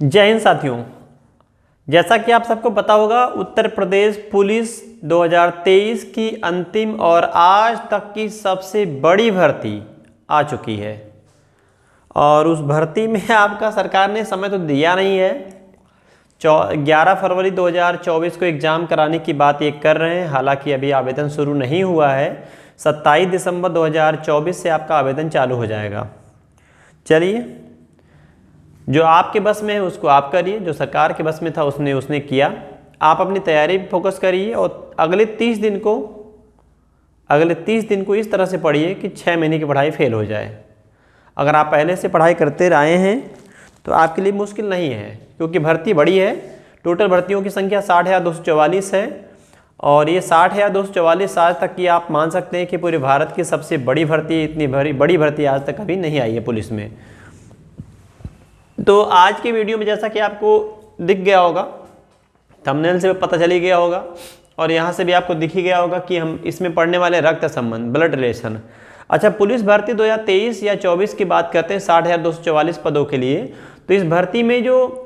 जय हिंद साथियों, जैसा कि आप सबको पता होगा उत्तर प्रदेश पुलिस 2023 की अंतिम और आज तक की सबसे बड़ी भर्ती आ चुकी है। और उस भर्ती में आपका सरकार ने समय तो दिया नहीं है। 11 फरवरी 2024 को एग्ज़ाम कराने की बात ये कर रहे हैं, हालांकि अभी आवेदन शुरू नहीं हुआ है। 27 दिसंबर 2024 से आपका आवेदन चालू हो जाएगा। चलिए, जो आपके बस में है उसको आप करिए, जो सरकार के बस में था उसने किया। आप अपनी तैयारी पे फोकस करिए और अगले 30 दिन को इस तरह से पढ़िए कि 6 महीने की पढ़ाई फेल हो जाए। अगर आप पहले से पढ़ाई करते रहे हैं तो आपके लिए मुश्किल नहीं है, क्योंकि भर्ती बड़ी है। टोटल भर्तियों की संख्या 60,244 है और ये 60,244 आज तक की आप मान सकते हैं कि पूरे भारत की सबसे बड़ी भर्ती। इतनी बड़ी भर्ती आज तक कभी नहीं आई है पुलिस में। तो आज के वीडियो में जैसा कि आपको दिख गया होगा, थंबनेल से पता चल ही गया होगा और यहाँ से भी आपको दिख ही गया होगा कि हम इसमें पढ़ने वाले रक्त संबंध, ब्लड रिलेशन। अच्छा, पुलिस भर्ती 2023 या 24 की बात करते हैं 60,244 पदों के लिए। तो इस भर्ती में जो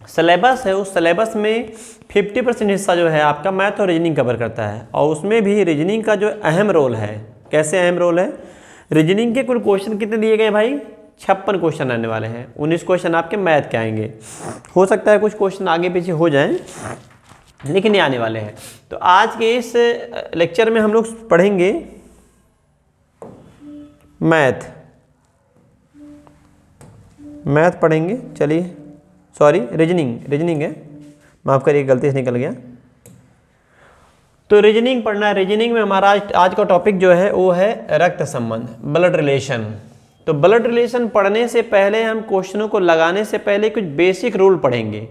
सिलेबस है उस सिलेबस में 50% हिस्सा जो है आपका मैथ और रीजनिंग कवर करता है। और उसमें भी रीजनिंग का जो अहम रोल है, कैसे अहम रोल है, रीजनिंग के कुल क्वेश्चन कितने दिए गए भाई? 56 क्वेश्चन आने वाले हैं। 19 क्वेश्चन आपके मैथ के आएंगे। हो सकता है कुछ क्वेश्चन आगे पीछे हो जाएं, लेकिन ये आने वाले हैं। तो आज के इस लेक्चर में हम लोग पढ़ेंगे मैथ पढ़ेंगे। चलिए, सॉरी, रीजनिंग है, माफ़ करिए, गलती से निकल गया। तो रीजनिंग पढ़ना है। रीजनिंग में हमारा आज का टॉपिक जो है वो है रक्त संबंध, ब्लड रिलेशन। तो ब्लड रिलेशन पढ़ने से पहले हम क्वेश्चनों को लगाने से पहले कुछ बेसिक रूल पढ़ेंगे।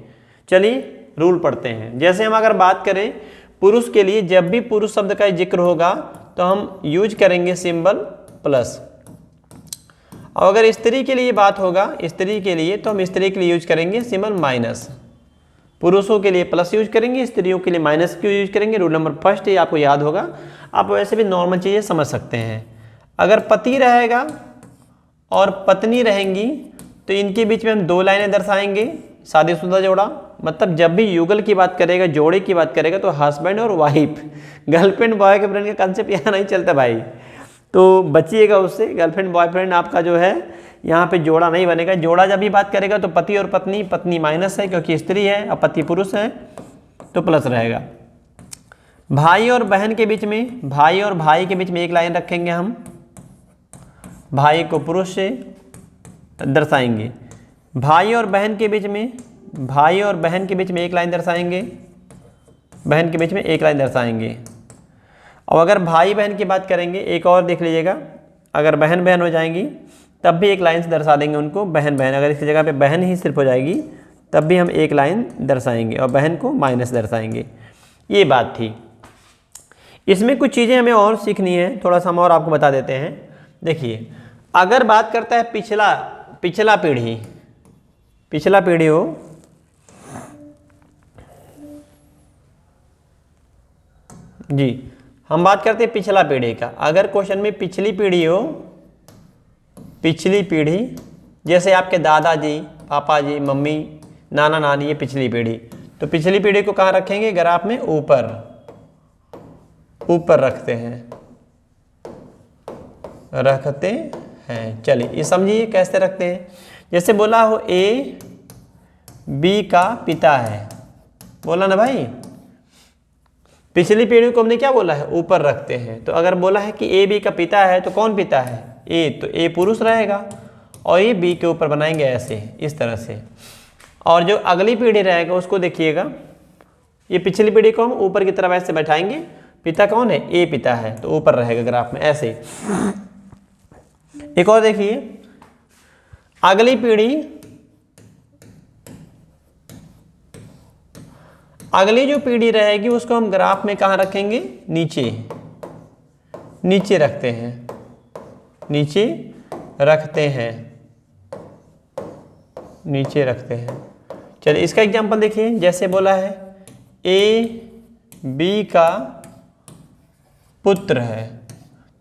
चलिए रूल पढ़ते हैं। जैसे हम अगर बात करें पुरुष के लिए, जब भी पुरुष शब्द का जिक्र होगा तो हम यूज करेंगे सिंबल प्लस। और अगर स्त्री के लिए बात होगा, स्त्री के लिए, तो हम स्त्री के लिए यूज करेंगे सिंबल माइनस। पुरुषों के लिए प्लस यूज करेंगे, स्त्रियों के लिए माइनस क्यों यूज करेंगे। रूल नंबर फर्स्ट ये आपको याद होगा। आप वैसे भी नॉर्मल चीज़ें समझ सकते हैं। अगर पति रहेगा और पत्नी रहेंगी तो इनके बीच में हम 2 लाइनें दर्शाएंगे, शादीशुदा जोड़ा। मतलब जब भी युगल की बात करेगा, जोड़े की बात करेगा, तो हस्बैंड और वाइफ, गर्लफ्रेंड बॉयफ्रेंड का कंसेप्ट यहाँ नहीं चलता भाई, तो बचिएगा उससे। गर्लफ्रेंड बॉयफ्रेंड आपका जो है यहाँ पे जोड़ा नहीं बनेगा। जोड़ा जब भी बात करेगा तो पति और पत्नी, पत्नी माइनस है क्योंकि स्त्री है और पति पुरुष है, तो प्लस रहेगा। भाई और बहन के बीच में, भाई और भाई के बीच में एक लाइन रखेंगे हम, भाई को पुरुष से दर्शाएंगे। भाई और बहन के बीच में, भाई और बहन के बीच में एक लाइन दर्शाएंगे, बहन के बीच में एक लाइन दर्शाएंगे। और अगर भाई बहन की बात करेंगे, एक और देख लीजिएगा, अगर बहन बहन हो जाएंगी तब भी एक लाइन से दर्शा देंगे उनको, बहन बहन। अगर इसकी जगह पे बहन ही सिर्फ हो जाएगी तब भी हम एक लाइन दर्शाएंगे और बहन को माइनस दर्शाएंगे। ये बात थी। इसमें कुछ चीज़ें हमें और सीखनी है, थोड़ा सा हम और आपको बता देते हैं। देखिए, अगर बात करता है पिछला पीढ़ी हो, जी, हम बात करते हैं पिछला पीढ़ी का। अगर क्वेश्चन में पिछली पीढ़ी हो, पिछली पीढ़ी जैसे आपके दादाजी, पापा जी, मम्मी, नाना नानी, ये पिछली पीढ़ी। तो पिछली पीढ़ी को कहाँ रखेंगे? ग्राफ में ऊपर रखते हैं। चलिए ये समझिए कैसे रखते हैं। जैसे बोला हो ए बी का पिता है, बोला ना भाई। पिछली पीढ़ी को हमने क्या बोला है? ऊपर रखते हैं। तो अगर बोला है कि ए बी का पिता है तो कौन पिता है? ए, तो ए पुरुष रहेगा और ये बी के ऊपर बनाएंगे ऐसे, इस तरह से। और जो अगली पीढ़ी रहेगा उसको देखिएगा, ये पिछली पीढ़ी को हम ऊपर की तरफ ऐसे बैठाएंगे। पिता कौन है? ए पिता है, तो ऊपर रहेगा ग्राफ में ऐसे। एक और देखिए, अगली जो पीढ़ी रहेगी उसको हम ग्राफ में कहाँ रखेंगे? नीचे रखते हैं। चलिए इसका एग्जांपल देखिए। जैसे बोला है ए बी का पुत्र है,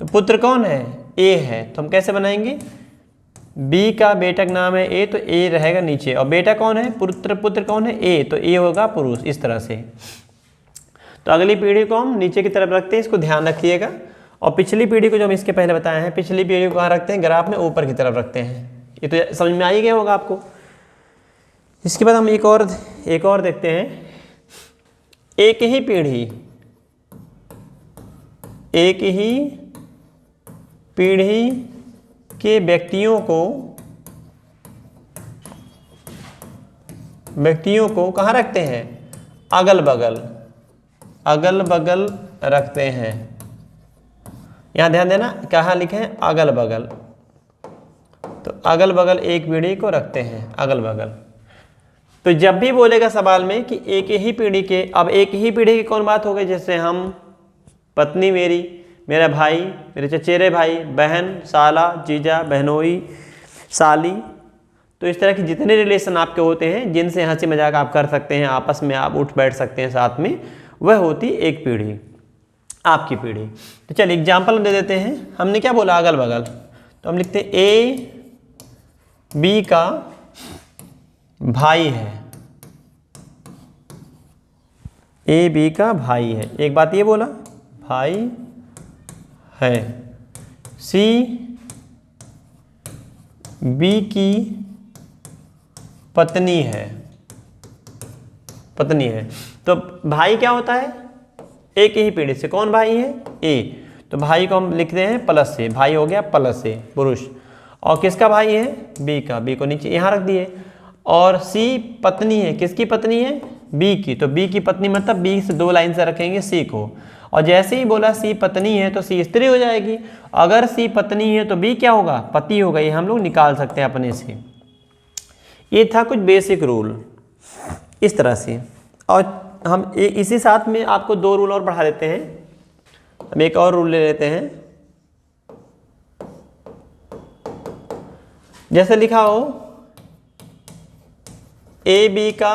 तो पुत्र कौन है? ए है, तो हम कैसे बनाएंगे? बी का बेटा का नाम है ए, तो ए रहेगा नीचे, और बेटा कौन है, पुत्र कौन है, ए, तो ए होगा पुरुष। इस तरह से तो अगली पीढ़ी को हम नीचे की तरफ रखते हैं, इसको ध्यान रखिएगा। और पिछली पीढ़ी को जो हम इसके पहले बताए हैं, पिछली पीढ़ी को कहाँ रखते हैं, ग्राफ में ऊपर की तरफ रखते हैं। ये तो समझ में आ ही गया होगा आपको। इसके बाद हम एक और देखते हैं। एक ही पीढ़ी के व्यक्तियों को कहाँ रखते हैं, अगल बगल रखते हैं। यहाँ ध्यान देना, कहाँ लिखे हैं, अगल बगल। तो अगल बगल एक पीढ़ी को रखते हैं, अगल बगल। तो जब भी बोलेगा सवाल में कि एक ही पीढ़ी के, अब एक ही पीढ़ी की कौन बात हो गई, जैसे हम, पत्नी मेरी, मेरा भाई, मेरे चचेरे भाई, बहन, साला, जीजा, बहनोई, साली। तो इस तरह के जितने रिलेशन आपके होते हैं जिनसे हंसी मजाक आप कर सकते हैं, आपस में आप उठ बैठ सकते हैं साथ में, वह होती एक पीढ़ी, आपकी पीढ़ी। तो चलिए एग्जाम्पल दे देते हैं। हमने क्या बोला, अगल बगल, तो हम लिखते हैं ए बी का भाई है, ए बी का भाई है। एक बात ये बोला, भाई है। सी बी की पत्नी है, तो भाई क्या होता है, एक ही पीढ़ी से। कौन भाई है, ए, तो भाई को हम लिखते हैं प्लस से, भाई हो गया प्लस से, पुरुष। और किसका भाई है, बी का, बी को नीचे यहाँ रख दिए। और सी पत्नी है, किसकी पत्नी है, बी की, तो बी की पत्नी मतलब बी से 2 लाइन से रखेंगे सी को। और जैसे ही बोला सी पत्नी है तो सी स्त्री हो जाएगी। अगर सी पत्नी है तो बी क्या होगा, पति होगा। ये हम लोग निकाल सकते हैं अपने से। ये था कुछ बेसिक रूल इस तरह से। और हम इसी साथ में आपको 2 रूल और बढ़ा देते हैं। हम एक और रूल ले लेते हैं। जैसे लिखा हो, ए बी का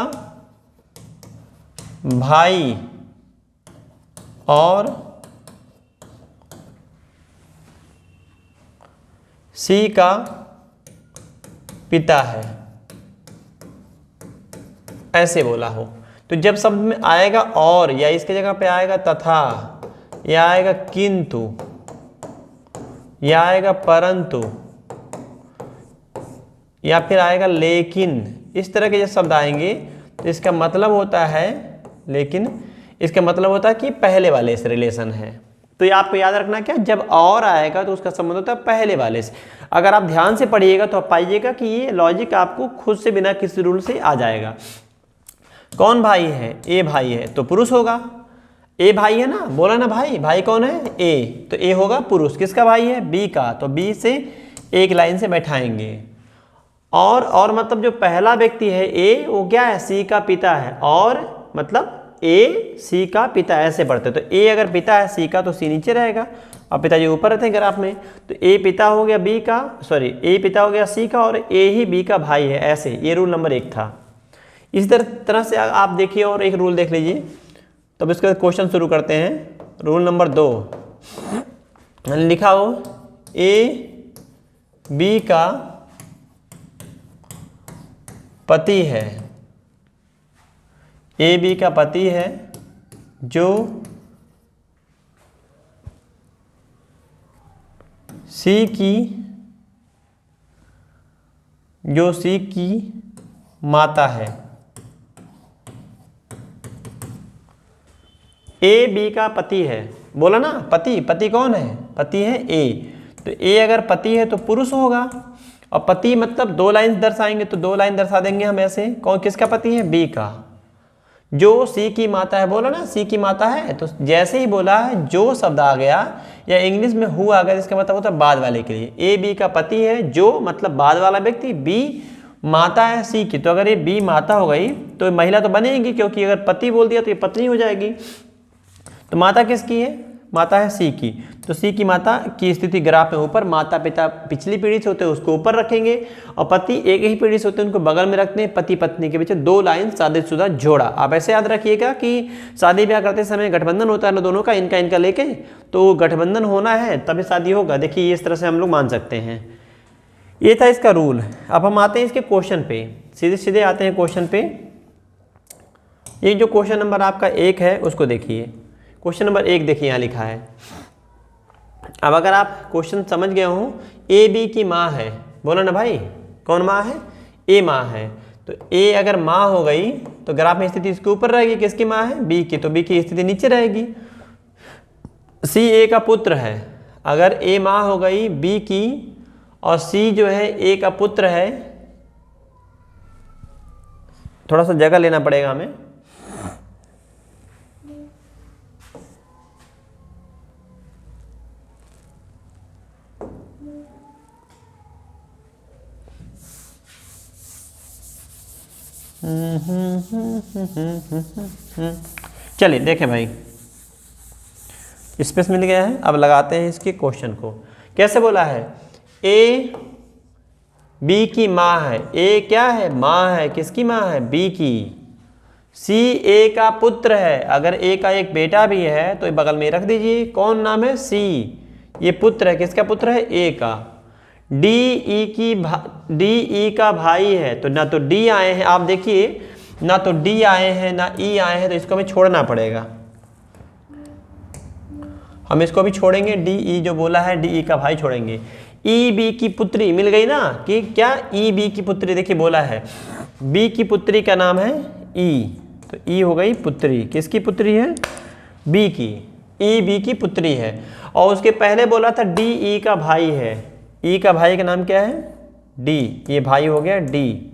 भाई और सी का पिता है, ऐसे बोला हो। तो जब शब्द में आएगा और, या इसके जगह पे आएगा तथा, या आएगा किंतु, या आएगा परंतु, या फिर आएगा लेकिन, इस तरह के जब शब्द आएंगे तो इसका मतलब होता है, लेकिन इसका मतलब होता है कि पहले वाले से रिलेशन है। तो ये आपको याद रखना, क्या जब और आएगा तो उसका संबंध होता है पहले वाले से। अगर आप ध्यान से पढ़िएगा तो आप पाइएगा कि ये लॉजिक आपको खुद से बिना किसी रूल से आ जाएगा। कौन भाई है, ए भाई है तो पुरुष होगा। ए भाई है ना, बोला ना भाई, भाई कौन है, ए, तो ए होगा पुरुष। किसका भाई है, बी का, तो बी से एक लाइन से बैठाएंगे। और मतलब जो पहला व्यक्ति है ए, वो क्या है, सी का पिता है। और मतलब ए सी का पिता, ऐसे पढ़ते। तो ए अगर पिता है सी का तो सी नीचे रहेगा और पिताजी ऊपर रहते हैं ग्राफ में। तो ए पिता हो गया बी का, सॉरी ए पिता हो गया सी का, और ए ही बी का भाई है, ऐसे। ये रूल नंबर 1 था। इसी तरह से आप देखिए और एक रूल देख लीजिए। तब इसके बाद क्वेश्चन शुरू करते हैं। रूल नंबर 2 लिखा हो, ए बी का पति है, ए बी का पति है जो सी की माता है। ए बी का पति है, बोला ना, पति कौन है, पति है ए। तो ए अगर पति है तो पुरुष होगा। और पति मतलब 2 लाइन दर्शाएंगे, तो 2 लाइन दर्शा देंगे हम ऐसे। कौन, किसका पति है, बी का, जो सी की माता है। बोला ना सी की माता है, तो जैसे ही बोला है जो शब्द आ गया, या इंग्लिश में हु आ गया, इसका मतलब होता है बाद वाले के लिए। ए बी का पति है, जो मतलब बाद वाला व्यक्ति, बी माता है सी की। तो अगर ये बी माता हो गई तो महिला तो बनेगी, क्योंकि अगर पति बोल दिया तो ये पत्नी हो जाएगी। तो माता किसकी है, माता है सी की। तो सी की माता की स्थिति ग्राफ में ऊपर, माता पिता पिछली पीढ़ी से होते हैं उसको ऊपर रखेंगे, और पति एक ही पीढ़ी से होते हैं उनको बगल में रखते हैं। पति पत्नी के बीच 2 लाइन शादीशुदा जोड़ा। आप ऐसे याद रखिएगा कि शादी ब्याह करते समय गठबंधन होता है ना दोनों का, इनका लेके, तो गठबंधन होना है तभी शादी होगा। देखिए इस तरह से हम लोग मान सकते हैं। ये था इसका रूल। अब हम आते हैं इसके क्वेश्चन पे, सीधे सीधे आते हैं क्वेश्चन पे। ये जो क्वेश्चन नंबर आपका 1 है उसको देखिए। क्वेश्चन नंबर 1 देखिए यहाँ लिखा है। अब अगर आप क्वेश्चन समझ गए हो, ए बी की माँ है, बोला ना भाई, कौन माँ है? ए माँ है। तो ए अगर माँ हो गई तो ग्राफ में स्थिति इसके ऊपर रहेगी, किसकी माँ है? बी की, तो बी की स्थिति नीचे रहेगी। सी ए का पुत्र है, अगर ए माँ हो गई बी की और सी जो है ए का पुत्र है, थोड़ा सा जगह लेना पड़ेगा हमें। चलिए देखें भाई, स्पेस मिल गया है। अब लगाते हैं इसके क्वेश्चन को। कैसे बोला है? ए बी की माँ है। ए क्या है? माँ है। किसकी माँ है? बी की। सी ए का पुत्र है, अगर ए का एक बेटा भी है तो बगल में रख दीजिए। कौन नाम है? सी। ये पुत्र है, किसका पुत्र है? ए का। डी ई का भाई है, तो ना तो डी आए हैं, आप देखिए ना तो डी आए हैं ना ई आए हैं, तो इसको हमें छोड़ना पड़ेगा। हम इसको भी छोड़ेंगे, डी ई जो बोला है डी ई का भाई छोड़ेंगे। ई बी की पुत्री मिल गई ना, कि क्या? ई बी की पुत्री, देखिए बोला है बी की पुत्री का नाम है ई, तो ई हो गई पुत्री। किसकी पुत्री है? बी की। ई बी की पुत्री है। और उसके पहले बोला था डी ई का भाई है। ई का भाई का नाम क्या है? डी। ये भाई हो गया डी।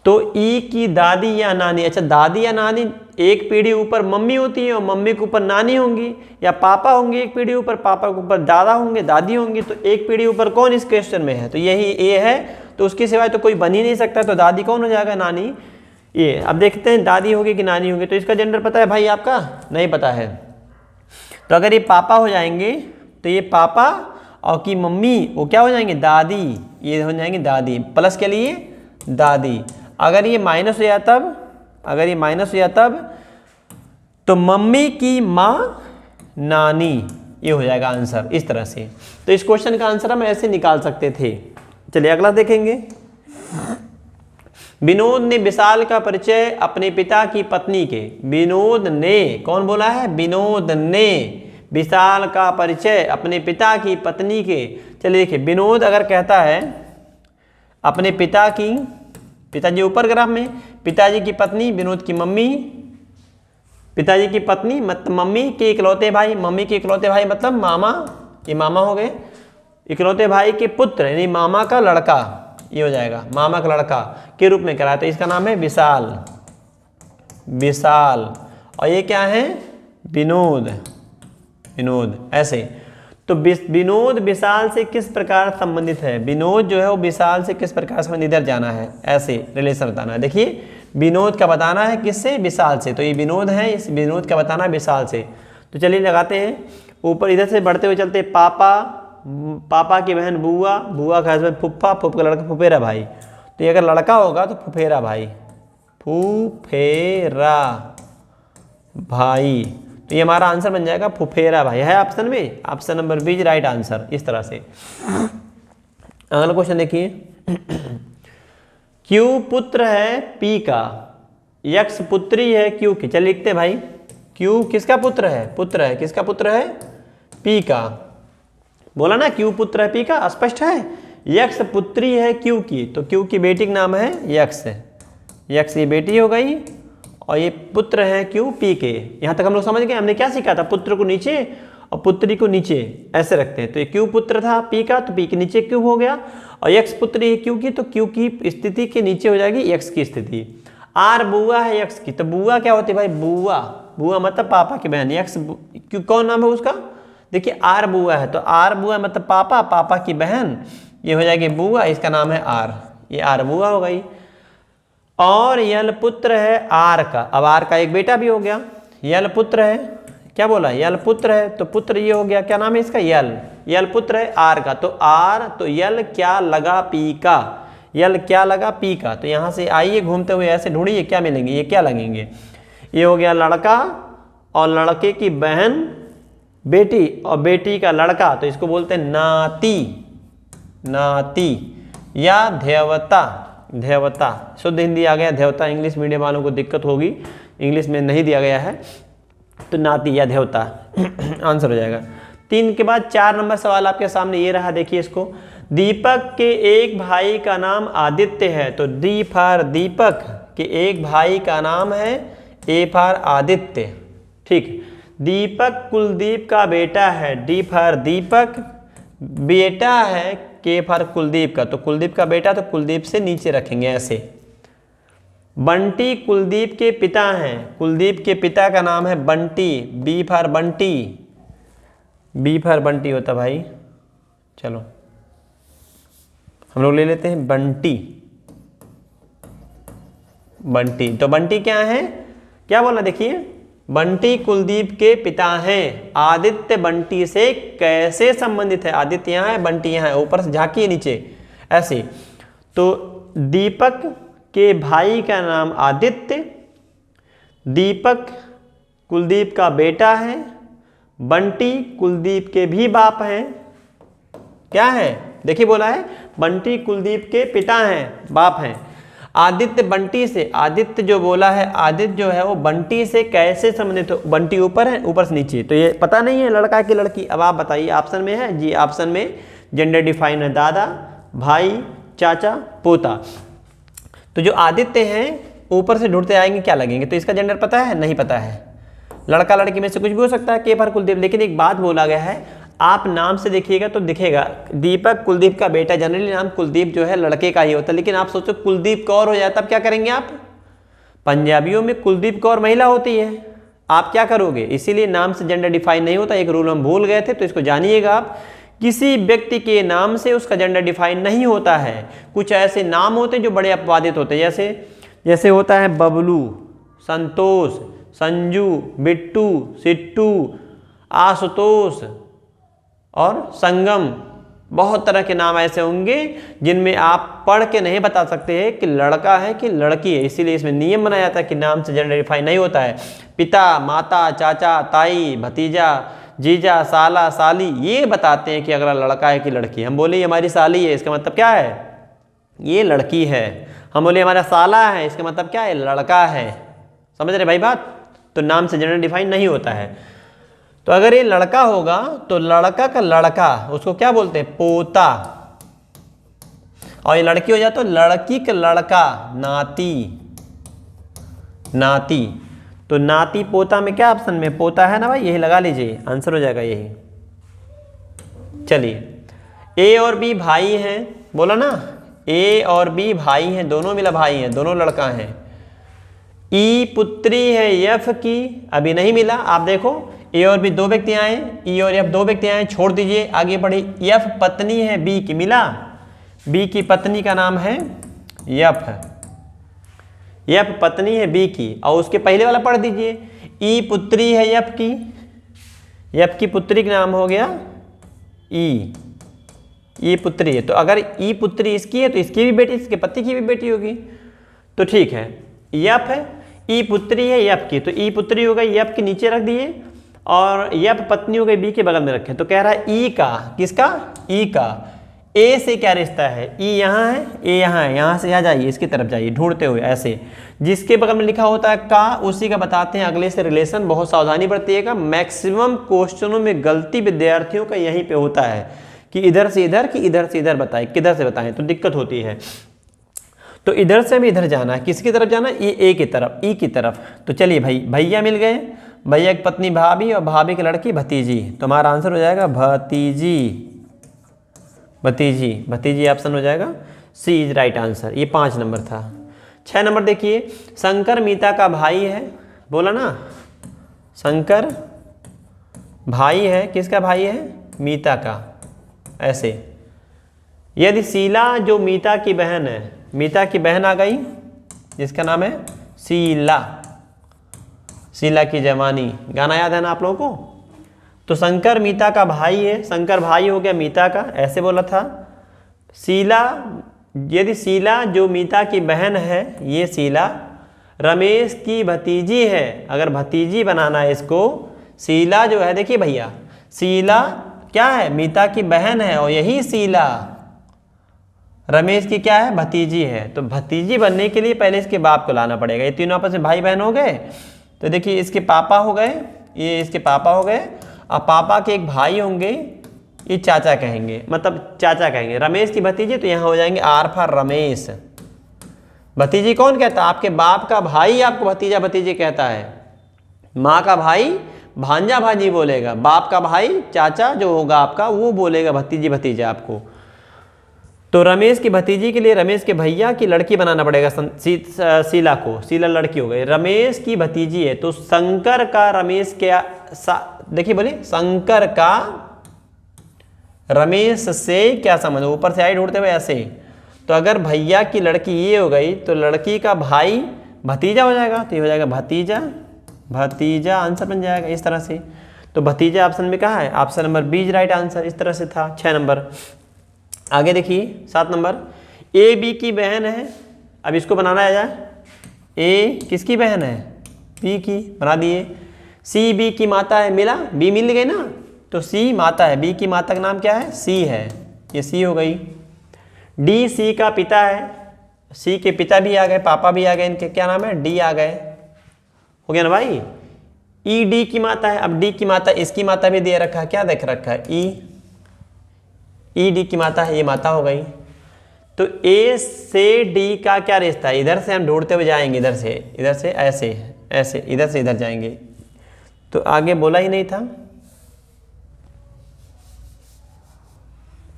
तो ई की दादी या नानी, अच्छा दादी या नानी एक पीढ़ी ऊपर मम्मी होती है और मम्मी के ऊपर नानी होंगी, या पापा होंगे एक पीढ़ी ऊपर, पापा के ऊपर दादा होंगे, दादी होंगी। तो एक पीढ़ी ऊपर कौन इस क्वेश्चन में है? तो यही ए है, तो उसके सिवाय तो कोई बन ही नहीं सकता। तो दादी कौन हो जाएगा? नानी। ये अब देखते हैं दादी होगी कि नानी होगी। तो इसका जेंडर पता है भाई आपका? नहीं पता है। तो अगर ये पापा हो जाएंगे तो ये पापा, और की मम्मी वो क्या हो जाएंगे? दादी। ये हो जाएंगे दादी, प्लस के लिए दादी। अगर ये माइनस हो जाए तब, अगर ये माइनस हो जाए तब, तो मम्मी की माँ नानी, ये हो जाएगा आंसर इस तरह से। तो इस क्वेश्चन का आंसर हम ऐसे निकाल सकते थे। चलिए अगला देखेंगे। विनोद ने विशाल का परिचय अपने पिता की पत्नी के। विनोद ने, कौन बोला है? विनोद ने विशाल का परिचय अपने पिता की पत्नी के। चलिए देखिए, विनोद अगर कहता है अपने पिता की, पिताजी ऊपर ग्राफ में, पिताजी की पत्नी विनोद की मम्मी, पिताजी की पत्नी मतलब मम्मी के इकलौते भाई, मम्मी के इकलौते भाई मतलब मामा, ये मामा हो गए। इकलौते भाई के पुत्र यानी मामा का लड़का, ये हो जाएगा मामा का लड़का के रूप में कराया, तो इसका नाम है विशाल। विशाल। और ये क्या है? विनोद। विनोद। ऐसे तो विनोद विशाल से किस प्रकार संबंधित है? विनोद जो है वो विशाल से किस प्रकार संबंधित, इधर जाना है, ऐसे रिलेशन बताना है। देखिए विनोद का बताना है किससे? विशाल से। तो ये विनोद है, इस विनोद का बताना है विशाल से। तो चलिए लगाते हैं ऊपर, इधर से बढ़ते हुए चलते। पापा, पापा की बहन बुआ, बुआ का हस्बैंड फुफ्फा, फुफ्फा का लड़का फुफेरा भाई। तो ये अगर लड़का होगा तो फुफेरा भाई, फुफेरा भाई। तो ये हमारा आंसर बन जाएगा फुफेरा भाई, है ऑप्शन में, option number B right answer. इस तरह से अगला क्वेश्चन देखिए। क्यू पुत्र है पी का, यक्स पुत्री है क्यू की। चलिए लिखते हैं भाई, क्यू किसका पुत्र है? पुत्र है, किसका पुत्र है? पी का। बोला ना क्यू पुत्र है पी का, स्पष्ट है। यक्स पुत्री है क्यू की, तो क्यू की बेटी का नाम है यक्स। यक्स ये बेटी हो गई और ये पुत्र है क्यू पी के। यहाँ तक हम लोग समझ गए। हमने क्या सीखा था? पुत्र को नीचे और पुत्री को नीचे ऐसे रखते हैं। तो ये क्यू पुत्र था पी का, तो पी के नीचे क्यू हो गया, और यक्स पुत्री है क्यू की, तो क्यू की स्थिति के नीचे हो जाएगी यक्स की स्थिति। आर बुआ है यक्स की, तो बुआ क्या होती है भाई? बुआ। बुआ मतलब पापा की बहन। यक्स क्यों, कौन नाम है उसका? देखिए आर बुआ है, तो आर बुआ मतलब पापा, पापा की बहन, ये हो जाएगी बुआ, इसका नाम है आर। ये आर बुआ हो गई। और यल पुत्र है आर का, अब आर का एक बेटा भी हो गया। यल पुत्र है, क्या बोला? यल पुत्र है, तो पुत्र ये हो गया, क्या नाम है इसका? यल। यल पुत्र है आर का, तो आर, तो यल क्या लगा? पी का। यल क्या लगा? पी का। तो यहाँ से आइए घूमते हुए ऐसे ढूंढिए क्या मिलेंगे, ये क्या लगेंगे? ये हो गया लड़का, और लड़के की बहन बेटी, और बेटी का लड़का, तो इसको बोलते हैं नाती। नाती या ध्यवता, ध्यवता शुद्ध हिंदी आ गया ध्यवता, इंग्लिश मीडियम वालों को दिक्कत होगी, इंग्लिश में नहीं दिया गया है, तो नाती या ध्यवता आंसर हो जाएगा। 3 के बाद 4 नंबर सवाल आपके सामने ये रहा, देखिए इसको। दीपक के एक भाई का नाम आदित्य है, तो डी फॉर दीपक के एक भाई का नाम है, ए फॉर आदित्य, ठीक। दीपक कुलदीप का बेटा है, डी फॉर दीपक, बेटा है के फॉर कुलदीप का, तो कुलदीप का बेटा, तो कुलदीप से नीचे रखेंगे ऐसे। बंटी कुलदीप के पिता हैं, कुलदीप के पिता का नाम है Bunty, B for Bunty, B for Bunty होता भाई। चलो हम लोग ले लेते हैं बंटी, बंटी, तो बंटी क्या है, क्या बोला देखिए, बंटी कुलदीप के पिता हैं। आदित्य बंटी से कैसे संबंधित है, आदित्य यहाँ है, बंटी यहाँ है, ऊपर से झांकिए नीचे ऐसे। तो दीपक के भाई का नाम आदित्य, दीपक कुलदीप का बेटा है, बंटी कुलदीप के भी बाप हैं, क्या है देखिए बोला है बंटी कुलदीप के पिता हैं, बाप हैं। आदित्य बंटी से, आदित्य जो बोला है, आदित्य जो है वो बंटी से कैसे संबंधित हो, बंटी ऊपर है ऊपर से नीचे, तो ये पता नहीं है लड़का की लड़की। अब आप बताइए, ऑप्शन में है जी, ऑप्शन में जेंडर डिफाइन है, दादा, भाई, चाचा, पोता। तो जो आदित्य हैं ऊपर से ढूंढते आएंगे क्या लगेंगे, तो इसका जेंडर पता है, नहीं पता है, लड़का लड़की में से कुछ भी हो सकता है, के फॉर कुलदीप। लेकिन एक बात बोला गया है, आप नाम से देखिएगा तो दिखेगा दीपक कुलदीप का बेटा, जनरली नाम कुलदीप जो है लड़के का ही होता है, लेकिन आप सोचो कुलदीप कौर हो जाए तब क्या करेंगे आप, पंजाबियों में कुलदीप कौर महिला होती है, आप क्या करोगे, इसीलिए नाम से जेंडर डिफाइन नहीं होता। एक रूल हम भूल गए थे, तो इसको जानिएगा आप, किसी व्यक्ति के नाम से उसका जेंडर डिफाइन नहीं होता है। कुछ ऐसे नाम होते हैं जो बड़े अपवादित होते हैं, जैसे होता है बबलू, संतोष, संजू, बिट्टू, सिट्टू, आशुतोष और संगम। बहुत तरह के नाम ऐसे होंगे जिनमें आप पढ़ के नहीं बता सकते हैं कि लड़का है कि लड़की है, इसीलिए इसमें नियम बनाया जाता है कि नाम से जेंडर डिफाइन नहीं होता है। पिता, माता, चाचा, ताई, भतीजा, जीजा, साला, साली, ये बताते हैं कि अगर लड़का है कि लड़की। हम बोले हमारी साली है, इसका मतलब क्या है, ये लड़की है। हम बोले हमारा साला है, इसका मतलब क्या है, लड़का है। समझ रहे भाई बात, तो नाम से जेंडर डिफाइन नहीं होता है। तो अगर ये लड़का होगा तो लड़का का लड़का उसको क्या बोलते हैं, पोता, और ये लड़की हो जाए तो लड़की का लड़का, नाती, नाती। तो नाती पोता में क्या ऑप्शन में पोता है ना भाई, यही लगा लीजिए, आंसर हो जाएगा यही। चलिए, ए और बी भाई हैं, बोला ना, ए और बी भाई हैं, दोनों मिला भाई हैं, दोनों लड़का हैं। ई पुत्री है एफ की, अभी नहीं मिला, आप देखो ए और बी दो व्यक्ति आए, ई और एफ दो व्यक्ति आए, छोड़ दीजिए, आगे बढ़े। एफ पत्नी है बी की, मिला, बी की पत्नी का नाम है एफ, एफ पत्नी है बी की, और उसके पहले वाला पढ़ दीजिए, ई पुत्री है एफ की, एफ की पुत्री का नाम हो गया ई पुत्री है। तो अगर ई पुत्री इसकी है तो इसकी भी बेटी, इसके पति की भी बेटी होगी, तो ठीक है। एफ है, ई पुत्री है एफ की, तो ई पुत्री हो गई, एफ के नीचे रख दिए, और एफ पत्नी हो गई बी के बगल में रखे। तो कह रहा है ई का, किसका, ई का, ए से क्या रिश्ता है, ई यहाँ है, ए यहाँ है, यहाँ से यहाँ जाइए, इसकी तरफ जाइए ढूंढते हुए ऐसे, जिसके बगल में लिखा होता है का, उसी का बताते हैं अगले से रिलेशन। बहुत सावधानी बरतिएगा, मैक्सिमम क्वेश्चनों में गलती विद्यार्थियों का यहीं पे होता है कि इधर से इधर, कि इधर से इधर बताएं, किधर से बताएं, तो दिक्कत होती है। तो इधर से हमें इधर जाना है, किसकी तरफ जाना है, ए की तरफ, ई की तरफ। तो चलिए भाई, भैया मिल गए, भैया की पत्नी भाभी और भाभी की लड़की भतीजी, तो हमारा आंसर हो जाएगा भतीजी, भतीजी, भतीजी ऑप्शन हो जाएगा, सी इज राइट आंसर। ये 5 नंबर था। 6 नंबर देखिए, शंकर मीता का भाई है, बोला ना, शंकर भाई है, किसका भाई है, मीता का, ऐसे। यदि शीला जो मीता की बहन है, मीता की बहन आ गई जिसका नाम है शीला, शीला की जवानी, गाना याद है ना आप लोगों को। तो शंकर मीता का भाई है, शंकर भाई हो गया मीता का, ऐसे बोला था। शीला, यदि शीला जो मीता की बहन है, ये शीला रमेश की भतीजी है, अगर भतीजी बनाना है इसको, शीला जो है, देखिए भैया, शीला क्या है, मीता की बहन है, और यही शीला रमेश की क्या है, भतीजी है। तो भतीजी बनने के लिए पहले इसके बाप को लाना पड़ेगा। ये तीनों आपस में भाई बहन हो गए। तो देखिए इसके पापा हो गए, ये इसके पापा हो गए, और पापा के एक भाई होंगे, ये चाचा कहेंगे, मतलब चाचा कहेंगे। रमेश की भतीजी, तो यहाँ हो जाएंगे आर फॉर रमेश। भतीजी कौन कहता है, आपके बाप का भाई आपको भतीजा भतीजी कहता है। माँ का भाई भांजा भांजी बोलेगा, बाप का भाई चाचा जो होगा आपका वो बोलेगा भतीजी भतीजा आपको। तो रमेश की भतीजी के लिए रमेश के भैया की लड़की बनाना पड़ेगा शीला को। शीला लड़की हो गई, रमेश की भतीजी है। तो शंकर का रमेश क्या, देखिए बोलिए, शंकर का रमेश से क्या संबंध, ऊपर से आई ढूंढते हुए ऐसे। तो अगर भैया की लड़की ये हो गई तो लड़की का भाई भतीजा हो जाएगा, तो ये हो जाएगा भतीजा भतीजा, आंसर बन जाएगा इस तरह से। तो भतीजा ऑप्शन में कहाँ है, option number B is right answer. इस तरह से था 6 नंबर। आगे देखिए 7 नंबर, ए बी की बहन है। अब इसको बनाना आ जाए, ए किसकी बहन है, बी की, बना दिए। सी बी की माता है, मिला, बी मिल गई ना, तो सी माता है, बी की माता का नाम क्या है, सी है, ये सी हो गई। डी सी का पिता है, सी के पिता भी आ गए, पापा भी आ गए, इनके क्या नाम है, डी आ गए, हो गया ना भाई। ई डी की माता है, अब डी की माता, इसकी माता भी दे रखा है, क्या देख रखा है, ई डी की माता है, ये माता हो गई। तो ए से डी का क्या रिश्ता है, इधर से हम ढूंढते हुए जाएंगे, इधर से ऐसे ऐसे, इधर से इधर जाएंगे। तो आगे बोला ही नहीं था,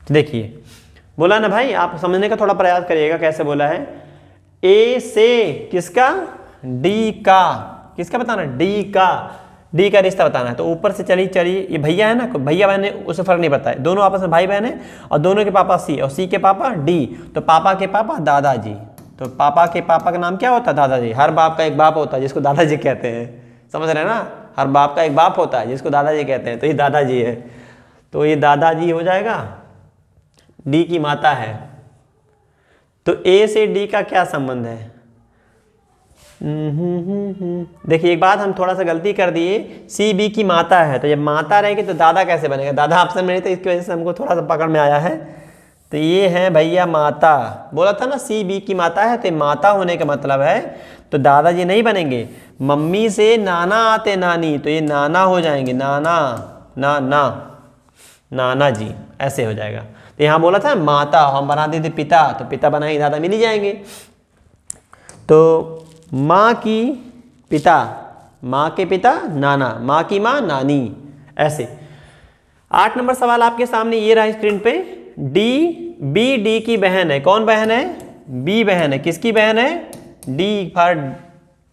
तो देखिए बोला ना भाई, आप समझने का थोड़ा प्रयास करिएगा कैसे बोला है। ए से किसका, डी का, किसका बताना, डी का रिश्ता बताना है। तो ऊपर से चली ये भैया है ना, भैया बहन है, उससे फर्क नहीं पड़ता है, दोनों आपस में भाई बहन है, और दोनों के पापा सी और सी के पापा डी। तो पापा के पापा दादाजी, तो पापा के पापा का नाम क्या होता है, दादाजी। हर बाप का एक बाप होता है जिसको दादाजी कहते हैं, समझ रहे हैं ना, हर बाप का एक बाप होता है जिसको दादाजी कहते हैं, तो ये दादाजी है, तो ये दादाजी हो जाएगा, डी की माता है। तो ए से डी का क्या संबंध है, देखिए एक बात हम थोड़ा सा गलती कर दिए, सी बी की माता है, तो जब माता रहेगी तो दादा कैसे बनेगा, दादा ऑप्शन में नहीं, तो इसकी वजह से हमको थोड़ा सा पकड़ में आया है। तो ये है भैया माता, बोला था ना सी बी की माता है, तो माता होने का मतलब है तो दादाजी नहीं बनेंगे। मम्मी से नाना आते नानी, तो ये नाना हो जाएंगे, नाना जी, ऐसे हो जाएगा। तो यहाँ बोला था माता, हम बना देते पिता, तो पिता बनाएंगे, दादा मिल ही जाएंगे। तो माँ की पिता, माँ के पिता नाना, माँ की माँ नानी, ऐसे। 8 नंबर सवाल आपके सामने ये रहा स्क्रीन पे। डी की बहन है, कौन बहन है, बी बहन है, किसकी बहन है, डी फॉर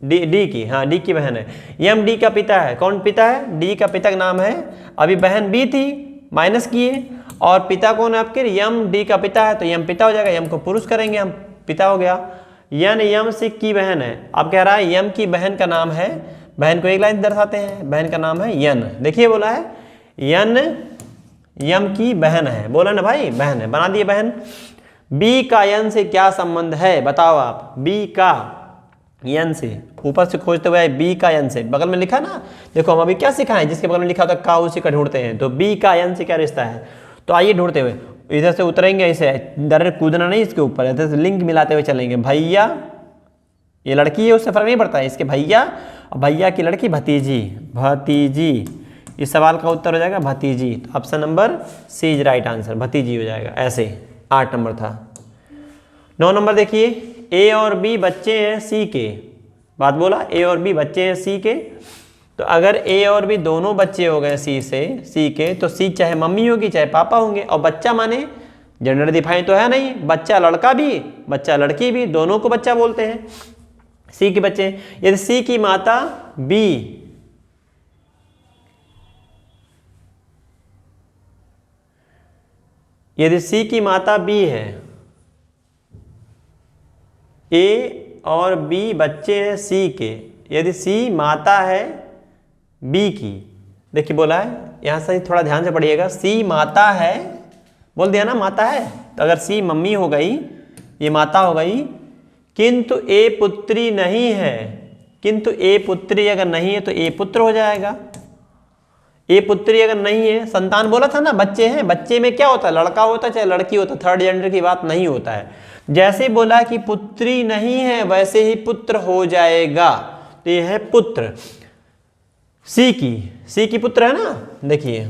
डी की, हाँ डी की बहन है। यम डी का पिता है, कौन पिता है, डी का पिता का नाम है। अभी बहन बी थी, माइनस किए, और पिता कौन है आपके, यम डी का पिता है, तो यम पिता हो जाएगा, यम को पुरुष करेंगे हम, पिता हो गया। यन यम सिक की बहन है, अब कह रहा है यम की बहन का नाम है, बहन को एक लाइन दर्शाते हैं, बहन का नाम है यन। देखिए बोला है यन यम की बहन है, बोला ना भाई बहन है, बना दिए बहन। बी का यन से क्या संबंध है, बताओ आप, बी का यन से, ऊपर से खोजते हुए बी का यन से, बगल में लिखा ना, देखो हम अभी क्या सिखाएं, जिसके बगल में लिखा होता का उसी का ढूंढते हैं। तो बी का यन से क्या रिश्ता है, तो आइए ढूंढते हुए, इधर से उतरेंगे, ऐसे डायरेक्ट कूदना नहीं इसके ऊपर, इधर से लिंक मिलाते हुए चलेंगे। भैया, ये लड़की है उससे फर्क नहीं पड़ता है, इसके भैया और भैया की लड़की भतीजी, इस सवाल का उत्तर हो जाएगा भतीजी। तो option number C is right answer, भतीजी हो जाएगा, ऐसे। 8 नंबर था। 9 नंबर देखिए, ए और बी बच्चे हैं सी के, बात बोला, ए और बी बच्चे हैं सी के। तो अगर ए और बी दोनों बच्चे हो गए सी के, तो सी चाहे मम्मी होगी चाहे पापा होंगे, और बच्चा माने जेंडर डिफाइन तो है नहीं, बच्चा लड़का भी बच्चा लड़की भी, दोनों को बच्चा बोलते हैं, सी के बच्चे। यदि सी की माता बी, यदि सी की माता बी है, ए और बी बच्चे हैं सी के, यदि सी माता है बी की, देखिए बोला है, यहाँ से थोड़ा ध्यान से पढ़िएगा, सी माता है, बोल दिया ना माता है, तो अगर सी मम्मी हो गई, ये माता हो गई, किंतु ए पुत्री नहीं है, किंतु ए पुत्री अगर नहीं है तो ए पुत्र हो जाएगा। ए पुत्री अगर नहीं है, संतान बोला था ना, बच्चे हैं, बच्चे में क्या होता है, लड़का होता है चाहे लड़की होता है, थर्ड जेंडर की बात नहीं होता है। जैसे बोला कि पुत्री नहीं है वैसे ही पुत्र हो जाएगा, तो ये है पुत्र। सी की पुत्र है ना, देखिए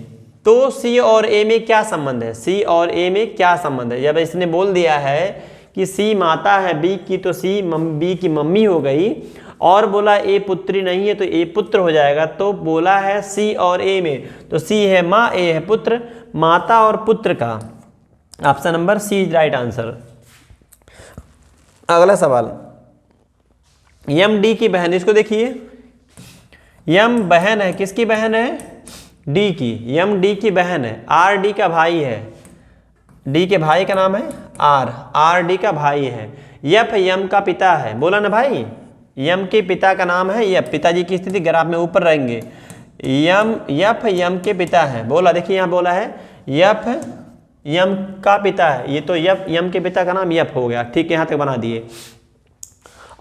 तो सी और ए में क्या संबंध है, सी और ए में क्या संबंध है। जब इसने बोल दिया है कि सी माता है बी की, तो सी बी की मम्मी हो गई, और बोला ए पुत्री नहीं है तो ए पुत्र हो जाएगा। तो बोला है सी और ए में, तो सी है माँ, ए है पुत्र, माता और पुत्र का option number C is right answer. अगला सवाल, यम डी की बहन, इसको देखिए, यम बहन है, किसकी बहन है, डी की, यम डी की बहन है, आर डी का भाई है, डी के भाई का नाम है आर डी का भाई है, यफ यम का पिता है, बोला ना भाई, यम के पिता का नाम है यफ, पिताजी की स्थिति ग्राफ में ऊपर रहेंगे, यफ यम के पिता है, बोला, देखिए यहाँ बोला है यफ यम का पिता है, ये तो यफ यम के पिता का नाम यफ हो गया, ठीक है, यहाँ तक बना दिए।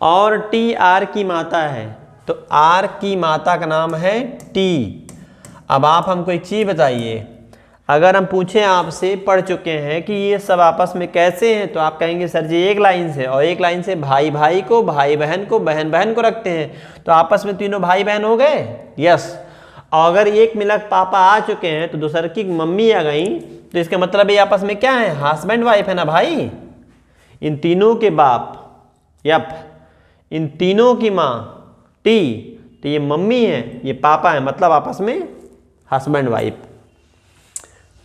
और टी आर की माता है, तो आर की माता का नाम है टी। अब आप हमको एक चीज़ बताइए, अगर हम पूछें आपसे, पढ़ चुके हैं कि ये सब आपस में कैसे हैं, तो आप कहेंगे सर जी एक लाइन से, और एक लाइन से भाई भाई को, भाई बहन को, बहन बहन को रखते हैं, तो आपस में तीनों भाई बहन हो गए, यस। और अगर एक मिलक पापा आ चुके हैं तो दूसरे की मम्मी आ गई, तो इसका मतलब ये आपस में क्या है, हस्बैंड वाइफ है ना भाई। इन तीनों के बाप यप, इन तीनों की माँ टी, तो ये मम्मी है, ये पापा है, मतलब आपस में हस्बैंड वाइफ।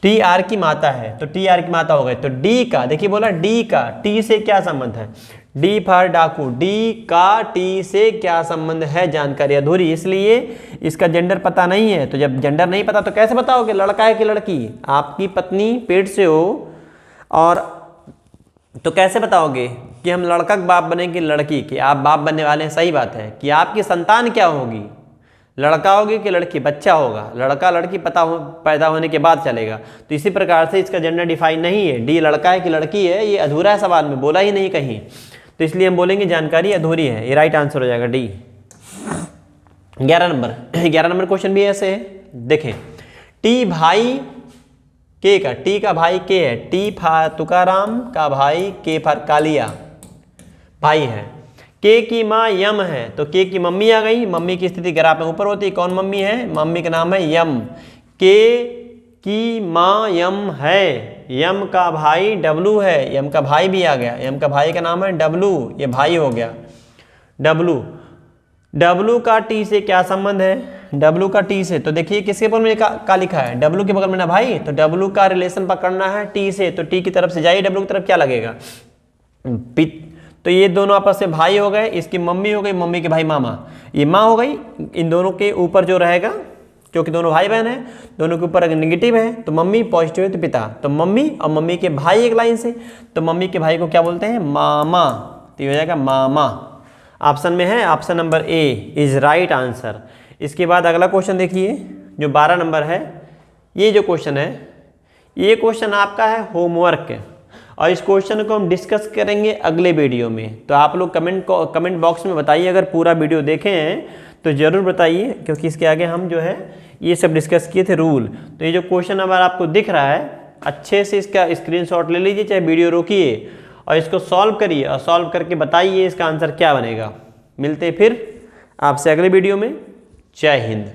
टी आर की माता है, तो टी आर की माता हो गई। तो डी का, देखिए बोला डी का टी से क्या संबंध है, डी फॉर डाकू, डी का टी से क्या संबंध है, जानकारी अधूरी, इसलिए इसका जेंडर पता नहीं है। तो जब जेंडर नहीं पता तो कैसे बताओगे लड़का है कि लड़की, आपकी पत्नी पेट से हो और तो कैसे बताओगे कि हम लड़का का बाप बने कि लड़की के आप बाप बनने वाले हैं। सही बात है कि आपकी संतान क्या होगी, लड़का होगी कि लड़की, बच्चा होगा, लड़का लड़की पैदा होने के बाद चलेगा। तो इसी प्रकार से इसका जेंडर डिफाइन नहीं है, डी लड़का है कि लड़की है, ये अधूरा है, सवाल में बोला ही नहीं कहीं, तो इसलिए हम बोलेंगे जानकारी अधूरी है, ये राइट आंसर हो जाएगा डी। 11 नंबर क्वेश्चन भी ऐसे है, देखें, टी भाई के का, टी का भाई के है, टी फॉर तुकाराम का भाई, के फॉर कालिया भाई है, के की माँ यम है, तो के की मम्मी आ गई, मम्मी की स्थिति ग्राफ में ऊपर होती है, कौन मम्मी है, मम्मी का नाम है यम, के की माँ यम है, यम का भाई डब्लू है, यम का भाई भी आ गया, यम का भाई का नाम है डब्लू, ये भाई हो गया डब्लू। डब्लू का टी से क्या संबंध है, डब्लू का टी से, तो देखिए किसके बगल में का लिखा है, डब्लू के बगल में ना भाई, तो डब्लू का रिलेशन पकड़ना है टी से, तो टी की तरफ से जाइए, डब्लू की तरफ क्या लगेगा, तो ये दोनों आपस में भाई हो गए, इसकी मम्मी हो गई, मम्मी के भाई मामा, ये माँ हो गई, इन दोनों के ऊपर जो रहेगा, क्योंकि दोनों भाई बहन है, दोनों के ऊपर अगर निगेटिव है तो मम्मी, पॉजिटिव है तो पिता, तो मम्मी और मम्मी के भाई एक लाइन से, तो मम्मी के भाई को क्या बोलते हैं, मामा, तो ये हो जाएगा मामा। ऑप्शन में है, option number A is right answer. इसके बाद अगला क्वेश्चन देखिए जो 12 नंबर है, ये जो क्वेश्चन है, ये क्वेश्चन आपका है होमवर्क, और इस क्वेश्चन को हम डिस्कस करेंगे अगले वीडियो में। तो आप लोग कमेंट बॉक्स में बताइए, अगर पूरा वीडियो देखे हैं तो ज़रूर बताइए, क्योंकि इसके आगे हम जो है ये सब डिस्कस किए थे रूल। तो ये जो क्वेश्चन नंबर आपको दिख रहा है, अच्छे से इसका स्क्रीनशॉट ले लीजिए, चाहे वीडियो रोकिए और इसको सॉल्व करिए, और सॉल्व करके बताइए इसका आंसर क्या बनेगा। मिलते फिर आपसे अगले वीडियो में। जय हिंद।